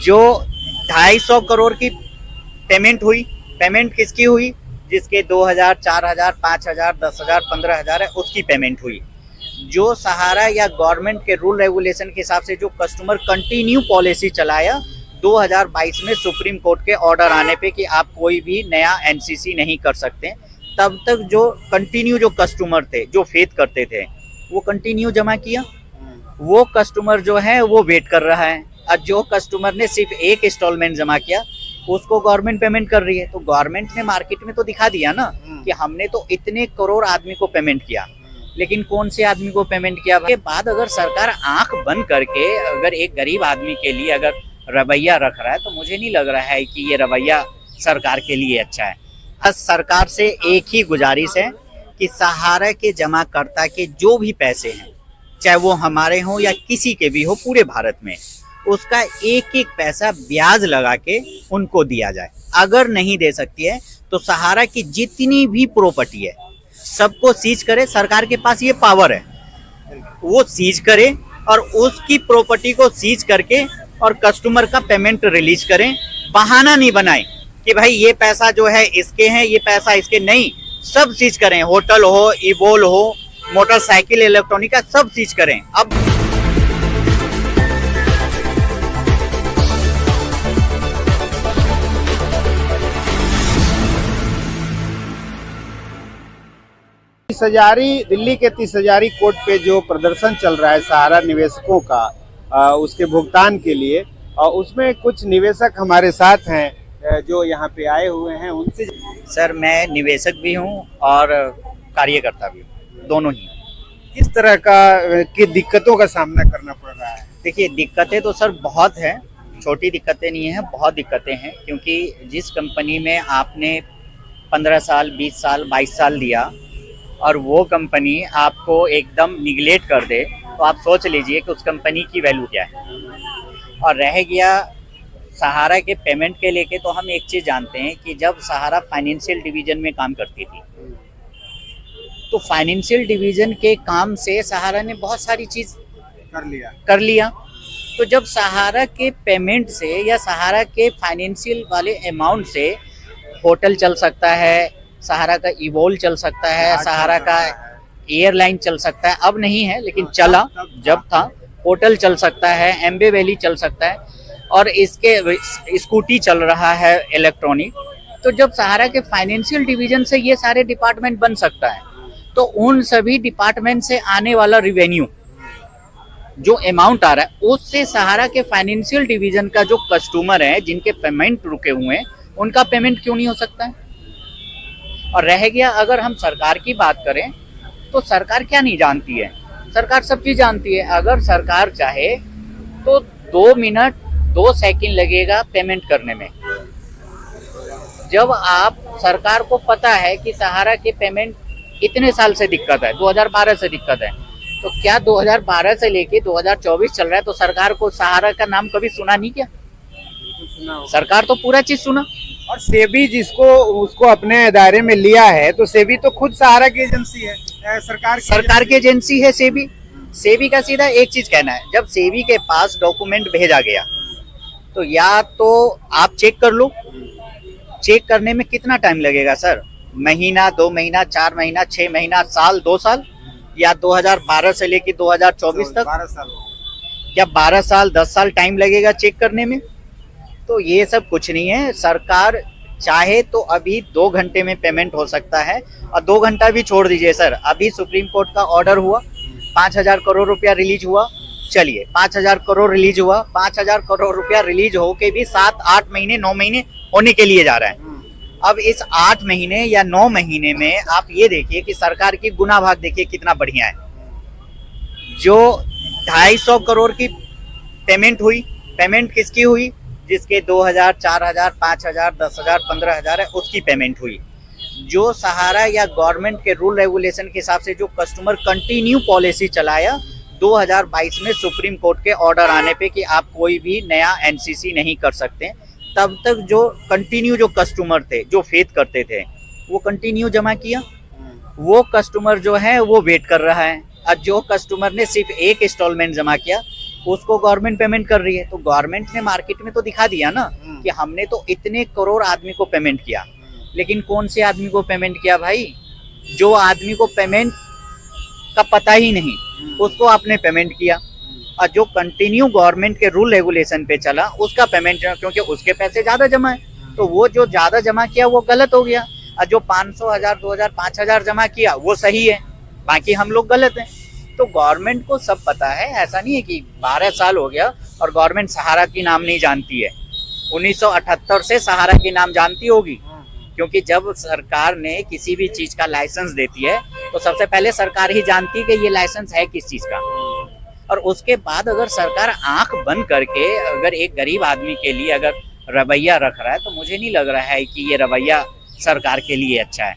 जो 250 करोड़ की पेमेंट हुई, पेमेंट किसकी हुई? जिसके 2000, 4000, 5000, 10,000, 15,000 है, उसकी पेमेंट हुई। जो सहारा या गवर्नमेंट के रूल रेगुलेशन के हिसाब से जो कस्टमर कंटिन्यू पॉलिसी चलाया 2022 में सुप्रीम कोर्ट के ऑर्डर आने पे कि आप कोई भी नया एनसीसी नहीं कर सकते, तब तक जो कंटिन्यू जो कस्टमर थे, जो फेथ करते थे, वो कंटिन्यू जमा किया। वो कस्टमर जो है वो वेट कर रहा है। और जो कस्टमर ने सिर्फ एक इंस्टॉलमेंट जमा किया उसको गवर्नमेंट पेमेंट कर रही है। तो गवर्नमेंट ने मार्केट में तो दिखा दिया ना कि हमने तो इतने करोड़ आदमी को पेमेंट किया, लेकिन कौन से आदमी को पेमेंट किया? के बाद अगर सरकार आंख बंद करके अगर एक गरीब आदमी के लिए अगर रवैया रख रहा है तो मुझे नहीं लग रहा है कि ये रवैया सरकार के लिए अच्छा है। बस सरकार से एक ही गुजारिश है कि सहारा के जमाकर्ता के जो भी पैसे हैं, चाहे वो हमारे हों या किसी के भी हो पूरे भारत में, उसका एक एक पैसा ब्याज लगा के उनको दिया जाए। अगर नहीं दे सकती है तो सहारा की जितनी भी प्रॉपर्टी है सबको सीज करे। सरकार के पास ये पावर है, वो सीज करे और उसकी प्रॉपर्टी को सीज करके और कस्टमर का पेमेंट रिलीज करें। बहाना नहीं बनाए कि भाई ये पैसा जो है इसके हैं, ये पैसा इसके नहीं, सब सीज करें। होटल हो, इवोल हो, मोटरसाइकिल, इलेक्ट्रॉनिक का सब सीज करें। अब दिल्ली के 30,000 कोर्ट पे जो प्रदर्शन चल रहा है सहारा निवेशकों का उसके भुगतान के लिए, उसमें कुछ निवेशक हमारे साथ हैं जो यहाँ पे आए हुए हैं। उनसे सर, मैं निवेशक भी हूँ और कार्यकर्ता भी हूँ, दोनों ही। किस तरह की दिक्कतों का सामना करना पड़ रहा है? देखिए, दिक्कतें तो सर बहुत हैं, छोटी दिक्कतें नहीं हैं, बहुत दिक्कतें हैं। क्योंकि जिस कंपनी में आपने 15 साल, 20 साल, 22 साल दिया और वो कंपनी आपको एकदम निगलेक्ट कर दे, तो आप सोच लीजिए कि उस कंपनी की वैल्यू क्या है। और रह गया सहारा के पेमेंट के लेके, तो हम एक चीज़ जानते हैं कि जब सहारा फाइनेंशियल डिवीज़न में काम करती थी तो फाइनेंशियल डिवीज़न के काम से सहारा ने बहुत सारी चीज़ कर लिया। तो जब सहारा के पेमेंट से या सहारा के फाइनेंशियल वाले अमाउंट से होटल चल सकता है, सहारा का इवोल चल सकता है, सहारा का एयरलाइन चल सकता है, अब नहीं है लेकिन चला जब था, होटल चल सकता है, एम्बे वैली चल सकता है और इसके स्कूटी चल रहा है इलेक्ट्रॉनिक। तो जब सहारा के फाइनेंशियल डिवीजन से ये सारे डिपार्टमेंट बन सकता है तो उन सभी डिपार्टमेंट से आने वाला रिवेन्यू जो अमाउंट आ रहा है उससे सहारा के फाइनेंशियल डिवीजन का जो कस्टमर है जिनके पेमेंट रुके हुए हैं उनका पेमेंट क्यों नहीं हो सकता है? और रह गया अगर हम सरकार की बात करें तो सरकार क्या नहीं जानती है? सरकार सब चीज जानती है। अगर सरकार चाहे तो 2 मिनट 2 सेकंड लगेगा पेमेंट करने में। जब आप सरकार को पता है कि सहारा के पेमेंट इतने साल से दिक्कत है, 2012 से दिक्कत है, तो क्या 2012 से लेके 2024 चल रहा है तो सरकार को सहारा का नाम कभी सुना नहीं क्या? सरकार तो पूरा चीज सुना। और सेबी जिसको उसको अपने दायरे में लिया है, तो सेबी तो खुद सहारा की एजेंसी है, सरकार की एजेंसी है सेबी। सेबी का सीधा एक चीज कहना है, जब सेबी के पास डॉक्यूमेंट भेजा गया तो या तो आप चेक कर लो। चेक करने में कितना टाइम लगेगा सर? महीना, 2 महीना, 4 महीना, 6 महीना, साल, 2 साल, या 2012 से लेके 2024 तक 12 साल क्या 12 साल 10 साल टाइम लगेगा चेक करने में? तो ये सब कुछ नहीं है। सरकार चाहे तो अभी 2 घंटे में पेमेंट हो सकता है। और 2 घंटा भी छोड़ दीजिए सर, अभी सुप्रीम कोर्ट का ऑर्डर हुआ, 5,000 करोड़ रुपया रिलीज हुआ। चलिए 5,000 करोड़ रिलीज हुआ, 5,000 करोड़ रुपया रिलीज होके भी 7, 8 महीने, 9 महीने होने के लिए जा रहा है। अब इस 8 महीने या 9 महीने में आप ये देखिए कि सरकार की गुना भाग देखिए कितना बढ़िया है। जो 250 करोड़ की पेमेंट हुई, पेमेंट किसकी हुई? जिसके 2000, 4000, 5000, 10,000, 15,000 है, उसकी पेमेंट हुई। जो सहारा या गवर्नमेंट के रूल रेगुलेशन के हिसाब से जो कस्टमर कंटिन्यू पॉलिसी चलाया 2022 में सुप्रीम कोर्ट के ऑर्डर आने पे कि आप कोई भी नया एनसीसी नहीं कर सकते, तब तक जो कंटिन्यू जो कस्टमर थे, जो फेथ करते थे, वो कंटिन्यू जमा किया। वो कस्टमर जो है वो वेट कर रहा है। और जो कस्टमर ने सिर्फ एक इंस्टॉलमेंट जमा किया उसको गवर्नमेंट पेमेंट कर रही है। तो गवर्नमेंट ने मार्केट में तो दिखा दिया ना कि हमने तो इतने करोड़ आदमी को पेमेंट किया, लेकिन कौन से आदमी को पेमेंट किया भाई? जो आदमी को पेमेंट का पता ही नहीं उसको आपने पेमेंट किया, और जो कंटिन्यू गवर्नमेंट के रूल रेगुलेशन पे चला उसका पेमेंट, क्योंकि उसके पैसे ज्यादा जमा है तो वो जो ज्यादा जमा किया वो गलत हो गया, और जो 500, 1000, 2000, 5000 जमा किया वो सही है, बाकी हम लोग गलत हैं। तो गवर्नमेंट को सब पता है, ऐसा नहीं है कि 12 साल हो गया और गवर्नमेंट सहारा की नाम नहीं जानती है। 1978 से सहारा की नाम जानती होगी, क्योंकि जब सरकार ने किसी भी चीज का लाइसेंस देती है तो सबसे पहले सरकार ही जानती है कि ये लाइसेंस है किस चीज का, और उसके बाद अगर सरकार आंख बंद करके अगर एक गरीब आदमी के लिए अगर रवैया रख रहा है तो मुझे नहीं लग रहा है कि ये रवैया सरकार के लिए अच्छा है।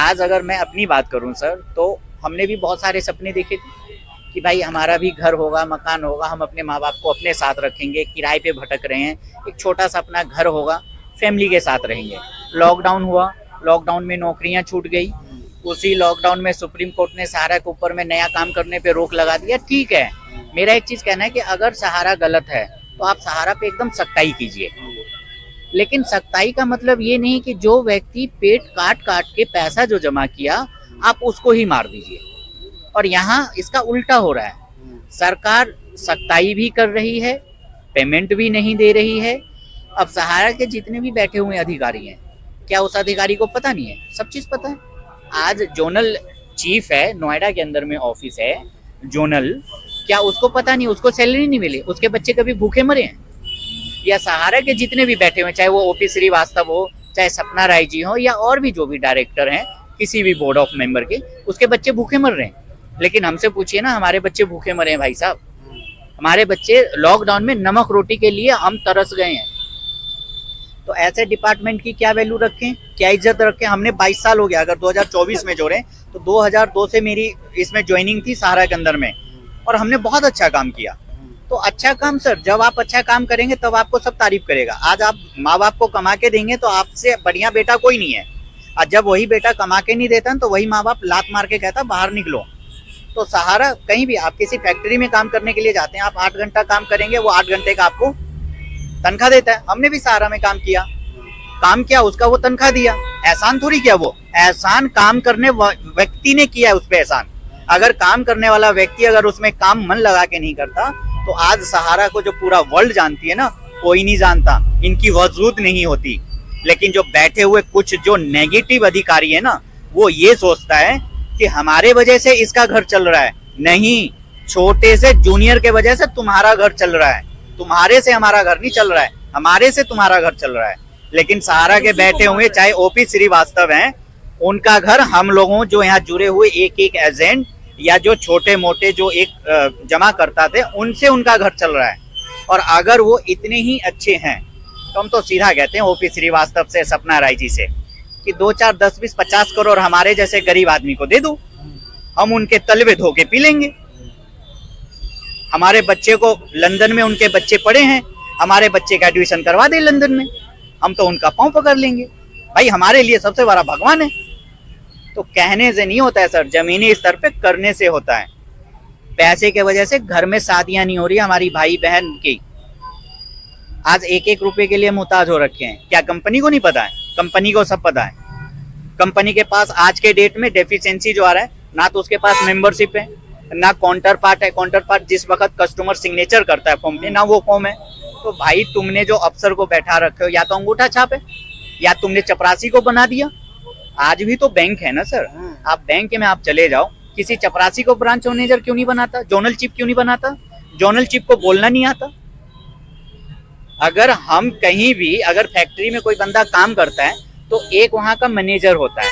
आज अगर मैं अपनी बात करूं सर, तो हमने भी बहुत सारे सपने देखे थे कि भाई हमारा भी घर होगा, मकान होगा, हम अपने माँ बाप को अपने साथ रखेंगे, किराए पे भटक रहे हैं, एक छोटा सा अपना घर होगा, फैमिली के साथ रहेंगे। लॉकडाउन हुआ, लॉकडाउन में नौकरियां छूट गई, उसी लॉकडाउन में सुप्रीम कोर्ट ने सहारा के ऊपर में नया काम करने पे रोक लगा दिया। ठीक है, मेरा एक चीज कहना है कि अगर सहारा गलत है तो आप सहारा पे एकदम सख्ताई कीजिए, लेकिन सख्ताई का मतलब ये नहीं कि जो व्यक्ति पेट काट काट के पैसा जो जमा किया आप उसको ही मार दीजिए। और यहाँ इसका उल्टा हो रहा है, सरकार सख्ताई भी कर रही है, पेमेंट भी नहीं दे रही है। अब सहारा के जितने भी बैठे हुए अधिकारी हैं, क्या उस अधिकारी को पता नहीं है? सब चीज पता है। आज जोनल चीफ है, नोएडा के अंदर में ऑफिस है जोनल, क्या उसको पता नहीं उसको सैलरी नहीं मिली, उसके बच्चे कभी भूखे मरे हैं? या सहारा के जितने भी बैठे हुए, चाहे वो ओपी श्रीवास्तव हो, चाहे सपना राय जी हो, या और भी जो भी डायरेक्टर हैं किसी भी बोर्ड ऑफ मेंबर के, उसके बच्चे भूखे मर रहे हैं। लेकिन हमसे पूछिए ना, हमारे बच्चे भूखे मरे हैं भाई साहब? हमारे बच्चे लॉकडाउन में नमक रोटी के लिए हम तरस गए हैं। तो ऐसे डिपार्टमेंट की क्या वैल्यू रखें, क्या इज्जत रखें? हमने 22 साल हो गया, अगर 2024 में जोड़ें तो 2002 से मेरी इसमें ज्वाइनिंग थी सहारा के अंदर में, और हमने बहुत अच्छा काम किया। तो अच्छा काम सर, जब आप अच्छा काम करेंगे तब आपको सब तारीफ करेगा। आज आप माँ बाप को कमा के देंगे तो आपसे बढ़िया बेटा कोई नहीं है, और जब वही बेटा कमा के नहीं देता तो वही माँ बाप लात मार के कहता बाहर निकलो। तो सहारा कहीं भी, आप किसी फैक्ट्री में काम करने के लिए जाते हैं, आप 8 घंटा काम करेंगे, वो 8 घंटे का आपको तनख्वाह देता है। हमने भी सहारा में काम किया, काम किया, उसका वो तनख्वाह दिया। एहसान थोड़ी किया, वो एहसान काम करने व्यक्ति ने किया है, उस पे एहसान। अगर काम करने वाला व्यक्ति अगर उसमें काम मन लगा के नहीं करता तो आज सहारा को जो पूरा वर्ल्ड जानती है ना, कोई नहीं जानता, इनकी वजूद नहीं होती। लेकिन जो बैठे हुए कुछ जो नेगेटिव अधिकारी है ना, वो ये सोचता है कि हमारे वजह से इसका घर चल रहा है। नहीं, छोटे से जूनियर के वजह से तुम्हारा घर चल रहा है, तुम्हारे से हमारा घर नहीं चल रहा है, हमारे से तुम्हारा घर चल रहा है। लेकिन सहारा के बैठे हुए चाहे ओपी श्रीवास्तव हैं, उनका घर हम लोगों जो यहाँ जुड़े हुए एक एक एजेंट या जो छोटे मोटे जो एक जमा करता थे, उनसे उनका घर चल रहा है। और अगर वो इतने ही अच्छे हैं तो हम तो सीधा कहते हैं ओपी श्रीवास्तव से, सपना राय जी से, कि 2, 4, 10, 20, 50 करोड़ हमारे जैसे गरीब आदमी को दे दो, हम उनके तलवे धो के पी लेंगे। हमारे बच्चे को लंदन में, उनके बच्चे पढ़े हैं, हमारे बच्चे का एडमिशन करवा दे लंदन में, हम तो उनका पांव पकड़ लेंगे। भाई हमारे लिए सबसे बड़ा भगवान है। तो कहने से नहीं होता है सर, जमीनी स्तर पे करने से होता है। पैसे के वजह से घर में शादियां नहीं हो रही हमारी भाई बहन की, आज 1-1 रुपए के लिए मुहताज हो रखे हैं। क्या कंपनी को नहीं पता है? कंपनी को सब पता है। कंपनी के पास आज के डेट में डेफिशिएंसी जो आ रहा है, ना तो उसके पास मेंबरशिप है, ना काउंटर पार्ट है। काउंटर पार्ट जिस वक्त कस्टमर सिग्नेचर करता है फॉर्म पे, ना वो फॉर्म है। तो भाई तुमने जो अफसर को बैठा रखे हो, या तो अंगूठा छाप है या तुमने चपरासी को बना दिया। आज भी तो बैंक है ना सर, आप बैंक में आप चले जाओ, किसी चपरासी को ब्रांच मैनेजर क्यों नहीं बनाता? जोनल चीफ क्यों नहीं बनाता? जोनल चीफ को बोलना नहीं आता? अगर हम कहीं भी, अगर फैक्ट्री में कोई बंदा काम करता है तो एक वहां का मैनेजर होता है,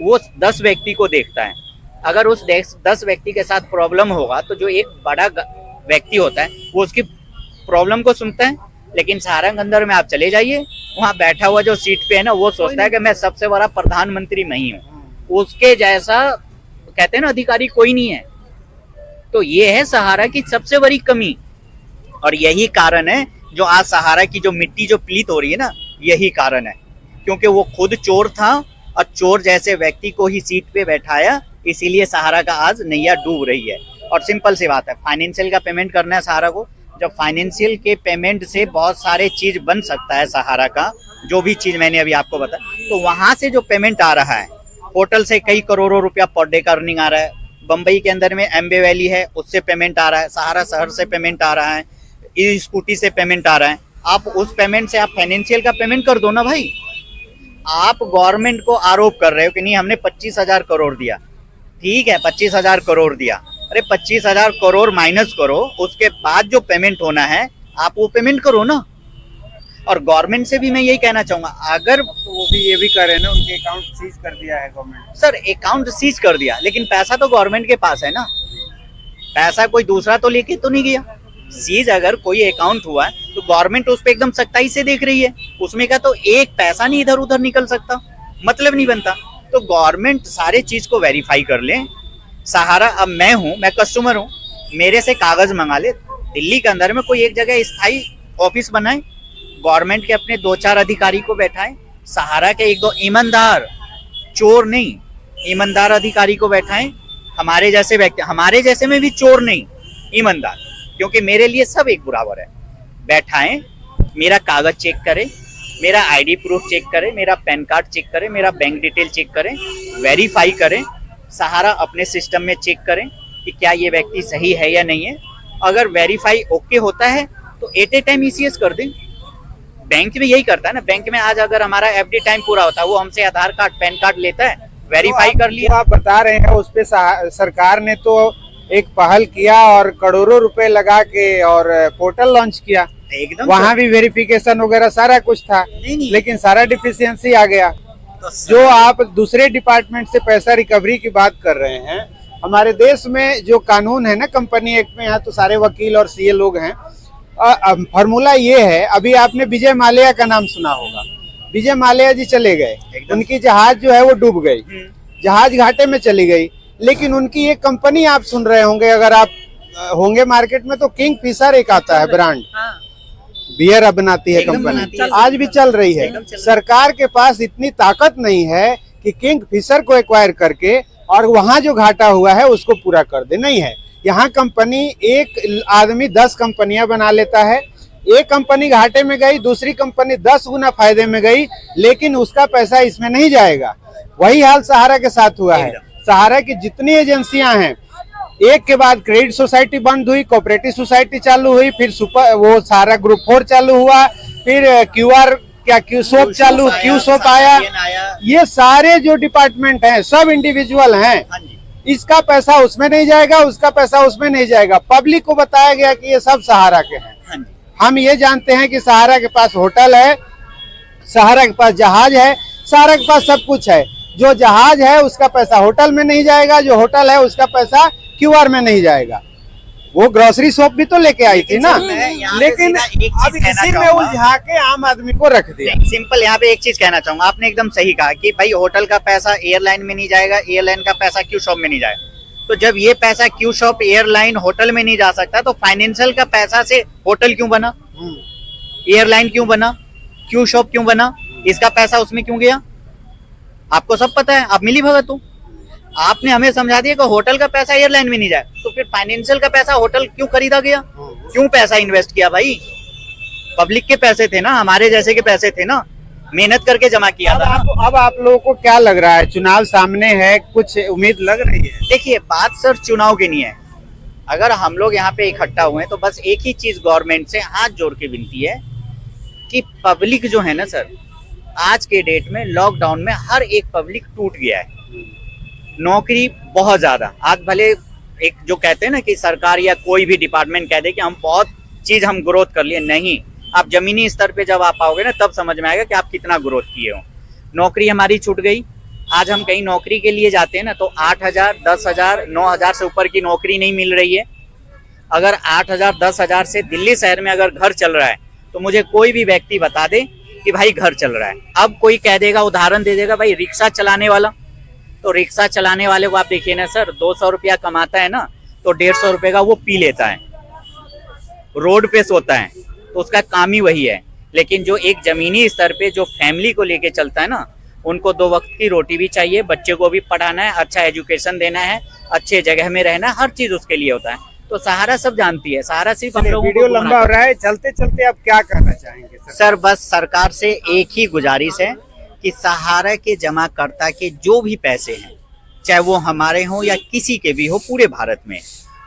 वो 10 व्यक्ति को देखता है। अगर उस 10 व्यक्ति के साथ प्रॉब्लम होगा तो जो एक बड़ा व्यक्ति होता है वो उसकी प्रॉब्लम को सुनता है। लेकिन सहारा के अंदर में आप चले जाइए, वहां बैठा हुआ जो सीट पे है ना, वो सोचता है कि मैं सबसे बड़ा प्रधानमंत्री मैं ही हूँ, उसके जैसा कहते हैं ना अधिकारी कोई नहीं है। तो ये है सहारा की सबसे बड़ी कमी, और यही कारण है जो आज सहारा की जो मिट्टी जो पलीत हो रही है ना, यही कारण है। क्योंकि वो खुद चोर था और चोर जैसे व्यक्ति को ही सीट पे बैठाया, इसीलिए सहारा का आज नैया डूब रही है। और सिंपल सी बात है, फाइनेंशियल का पेमेंट करना है सहारा को। जब फाइनेंशियल के पेमेंट से बहुत सारे चीज बन सकता है सहारा का, जो भी चीज मैंने अभी आपको बताया, तो वहां से जो पेमेंट आ रहा है, होटल से कई करोड़ों रुपया पर डे का अर्निंग आ रहा है। बम्बई के अंदर में एम्बे वैली है, उससे पेमेंट आ रहा है, सहारा शहर से पेमेंट आ रहा है, ई स्कूटी से पेमेंट आ रहा है। आप उस पेमेंट से आप फाइनेंशियल का पेमेंट कर दो ना भाई। आप गवर्नमेंट को आरोप कर रहे हो कि नहीं हमने 25,000 करोड़ दिया, ठीक है 25,000 करोड़ दिया, अरे 25,000 करोड़ माइनस करो, उसके बाद जो पेमेंट होना है आप वो पेमेंट करो ना। और गवर्नमेंट से भी मैं यही कहना चाहूंगा, अगर तो वो भी ये भी कर रहे हैं ना, उनके अकाउंट सीज कर दिया है गवर्नमेंट। सर अकाउंट सीज कर दिया, लेकिन पैसा तो गवर्नमेंट के पास है ना, पैसा कोई दूसरा तो लेके तो नहीं गया। सीज अगर कोई अकाउंट हुआ तो गवर्नमेंट उस पर एकदम सख्ताई से देख रही है, उसमें का तो एक पैसा नहीं इधर उधर निकल सकता, मतलब नहीं बनता। तो गवर्नमेंट सारे चीज को वेरीफाई कर ले। सहारा, अब मैं कस्टमर हूँ, मेरे से कागज मंगा ले, दिल्ली के अंदर में कोई एक जगह स्थायी ऑफिस बनाए, गवर्नमेंट के अपने 2-4 अधिकारी को बैठाए, सहारा के 1-2 ईमानदार, चोर नहीं, ईमानदार अधिकारी को बैठाएं, हमारे जैसे व्यक्ति, हमारे जैसे में भी चोर नहीं, ईमानदार, क्योंकि मेरे लिए सब एक बराबर है। बैठाएं, मेरा कागज चेक करें, मेरा आईडी प्रूफ चेक करें, मेरा पैन कार्ड चेक करें, मेरा बैंक डिटेल चेक करें, वेरीफाई करें, सहारा अपने सिस्टम में चेक करें कि क्या ये व्यक्ति सही है या नहीं है। अगर वेरीफाई ओके होता है तो एट ए टाइम ईसीएस कर दें। बैंक में यही करता है ना, बैंक में आज अगर हमारा एफडी टाइम पूरा होता है, वो हमसे आधार कार्ड पैन कार्ड लेता है, वेरीफाई कर लिया। आप बता रहे हैं उस पे सरकार ने तो एक पहल किया और करोड़ों रुपए लगा के और पोर्टल लॉन्च किया, एकदम वहाँ भी वेरिफिकेशन वगैरह सारा कुछ था, नहीं। लेकिन सारा डिफिशियंसी आ गया। तो जो आप दूसरे डिपार्टमेंट से पैसा रिकवरी की बात कर रहे हैं, हमारे देश में जो कानून है ना कंपनी एक्ट में, यहाँ तो सारे वकील और सीए लोग हैं। फॉर्मूला ये है, अभी आपने विजय माल्या का नाम सुना होगा, विजय माल्या जी चले गए, उनकी जहाज जो है वो डूब गई, जहाज घाटे में चली गई, लेकिन उनकी एक कंपनी आप सुन रहे होंगे, अगर आप होंगे मार्केट में, तो किंग फिशर एक आता है ब्रांड, बियर बनाती है कंपनी, आज भी चल रही है। सरकार के पास इतनी ताकत नहीं है कि किंग फिशर को एक्वायर करके और वहां जो घाटा हुआ है उसको पूरा कर दे, नहीं है। यहाँ कंपनी, एक आदमी 10 कंपनियां बना लेता है, एक कंपनी घाटे में गई, दूसरी कंपनी 10 गुना फायदे में गई, लेकिन उसका पैसा इसमें नहीं जाएगा। वही हाल सहारा के साथ हुआ है। सहारा की जितनी एजेंसियां हैं, एक के बाद क्रेडिट सोसाइटी बंद हुई, कोऑपरेटिव सोसाइटी चालू हुई, फिर वो सहारा ग्रुप 4 चालू हुआ, फिर क्यू शॉप चालू, क्यू शॉप आया। ये सारे जो डिपार्टमेंट हैं सब इंडिविजुअल हैं, इसका पैसा उसमें नहीं जाएगा, उसका पैसा उसमें नहीं जाएगा। पब्लिक को बताया गया कि ये सब सहारा के हैं। हम ये जानते हैं कि सहारा के पास होटल है, सहारा के पास जहाज है, सहारा के पास सब कुछ है। जो जहाज है उसका पैसा होटल में नहीं जाएगा, जो होटल है उसका पैसा क्यूआर में नहीं जाएगा। वो ग्रोसरी शॉप भी तो लेके आई थी ना, लेकिन अब इसी में उलझा के आम आदमी को रख दिया। सिंपल यहाँ पे एक चीज कहना चाहूंगा, आपने एकदम सही कहा कि भाई होटल का पैसा एयरलाइन में नहीं जाएगा, एयरलाइन का पैसा क्यू शॉप में नहीं जाएगा। तो जब ये पैसा क्यू शॉप, एयरलाइन, होटल में नहीं जा सकता, तो फाइनेंशियल का पैसा से होटल क्यों बना, एयरलाइन क्यों बना, क्यू शॉप क्यों बना, इसका पैसा उसमें क्यों गया? आपको सब पता है, आप मिली भगत हो। आपने हमें समझा दिया कि होटल का पैसा एयरलाइन में नहीं जाए, तो फिर फाइनेंशियल का पैसा होटल क्यों खरीदा गया, क्यों पैसा इन्वेस्ट किया? भाई पब्लिक के पैसे थे ना, हमारे जैसे के पैसे थे ना, मेहनत करके जमा किया था। अब आप लोगों को क्या लग रहा है, चुनाव सामने है, कुछ उम्मीद लग रही है? देखिए, बात सर चुनाव की नहीं है। अगर हम लोग यहाँ पे इकट्ठा हुए हैं तो बस एक ही चीज गवर्नमेंट से हाथ जोड़ के विनती है कि पब्लिक जो है ना सर, आज के डेट में लॉकडाउन में हर एक पब्लिक टूट गया है। नौकरी बहुत ज्यादा, आज भले एक जो कहते हैं ना कि सरकार या कोई भी डिपार्टमेंट कह दे कि हम बहुत चीज हम ग्रोथ कर लिए, नहीं, आप जमीनी स्तर पे जब आप आओगे ना तब समझ में आएगा कि आप कितना ग्रोथ किए हो। नौकरी हमारी छूट गई। आज हम कहीं नौकरी के लिए जाते हैं ना तो 8,000, 10,000, 9,000 से ऊपर की नौकरी नहीं मिल रही है। अगर 8,000, 10,000 से दिल्ली शहर में अगर घर चल रहा है तो मुझे कोई भी व्यक्ति बता दे कि भाई घर चल रहा है। अब कोई कह देगा, उदाहरण दे देगा, भाई रिक्शा चलाने वाला, तो रिक्शा चलाने वाले को आप देखिए ना सर, 200 रुपया कमाता है ना तो 150 रुपए का वो पी लेता है, रोड पे सोता है, तो उसका काम ही वही है। लेकिन जो एक जमीनी स्तर पे जो फैमिली को लेके चलता है ना, उनको 2 वक्त की रोटी भी चाहिए, बच्चे को भी पढ़ाना है, अच्छा एजुकेशन देना है, अच्छे जगह में रहना, हर चीज उसके लिए होता है। तो सहारा सब जानती है, सहारा सिर्फ हम लोगों को वीडियो लंबा हो रहा है, चलते चलते आप क्या कहना चाहेंगे सर? बस सरकार से एक ही गुजारिश है कि सहारा के जमाकर्ता के जो भी पैसे हैं, चाहे वो हमारे हों या किसी के भी हो पूरे भारत में,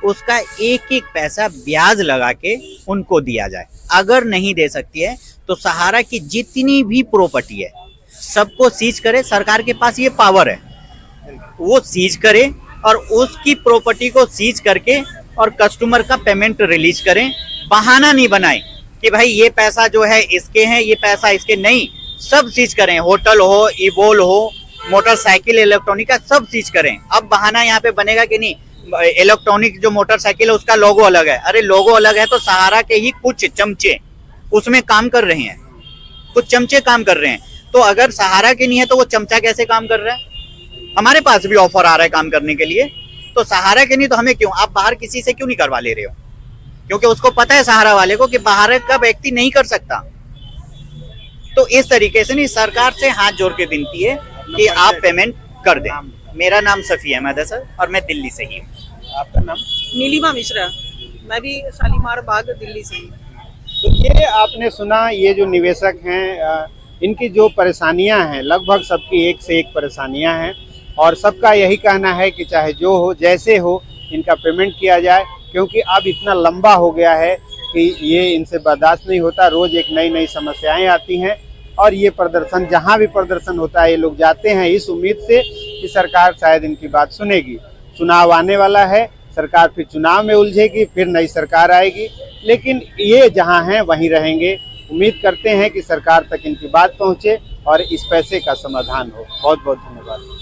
उसका एक एक पैसा ब्याज लगा के उनको दिया जाए। अगर नहीं दे सकती है तो सहारा की जितनी भी प्रॉपर्टी है सबको सीज करे। सरकार के पास ये पावर है, वो सीज करे और उसकी प्रॉपर्टी को सीज करके और कस्टमर का पेमेंट रिलीज करें। बहाना नहीं बनाए कि भाई ये पैसा जो है इसके हैं, ये पैसा इसके नहीं, सब सीज करें। होटल हो, ईबोल हो, मोटरसाइकिल, इलेक्ट्रॉनिक का सब सीज करें। अब बहाना यहाँ पे बनेगा कि नहीं इलेक्ट्रॉनिक जो मोटरसाइकिल है उसका लोगो अलग है। अरे लोगो अलग है तो सहारा के ही कुछ चमचे उसमें काम कर रहे हैं, कुछ चमचे काम कर रहे हैं। तो अगर सहारा के नहीं है तो वो चमचा कैसे काम कर रहा है? हमारे पास भी ऑफर आ रहा है काम करने के लिए, तो सहारा के नहीं तो हमें क्यों? आप बाहर किसी से क्यों नहीं करवा ले रहे हो? क्योंकि उसको पता है सहारा वाले को कि बाहर का व्यक्ति नहीं कर सकता। तो इस तरीके से नहीं, सरकार से हाथ जोड़ के विनती है कि आप पेमेंट कर दें। मेरा नाम सफी अहमद है सर और मैं दिल्ली से ही हूँ। आपका नाम? नीलिमा मिश्रा, मैं भी शालीमार बाग दिल्ली से ही। तो ये आपने सुना, ये जो निवेशक हैं इनकी जो परेशानियां हैं, लगभग सबकी एक से एक परेशानियां हैं और सबका यही कहना है कि चाहे जो हो, जैसे हो, इनका पेमेंट किया जाए, क्योंकि अब इतना लंबा हो गया है कि ये इनसे बर्दाश्त नहीं होता। रोज़ एक नई नई समस्याएं आती हैं और ये प्रदर्शन, जहां भी प्रदर्शन होता है ये लोग जाते हैं इस उम्मीद से कि सरकार शायद इनकी बात सुनेगी। चुनाव आने वाला है, सरकार फिर चुनाव में उलझेगी, फिर नई सरकार आएगी, लेकिन ये जहां हैं वहीं रहेंगे। उम्मीद करते हैं कि सरकार तक इनकी बात पहुंचे और इस पैसे का समाधान हो। बहुत बहुत धन्यवाद।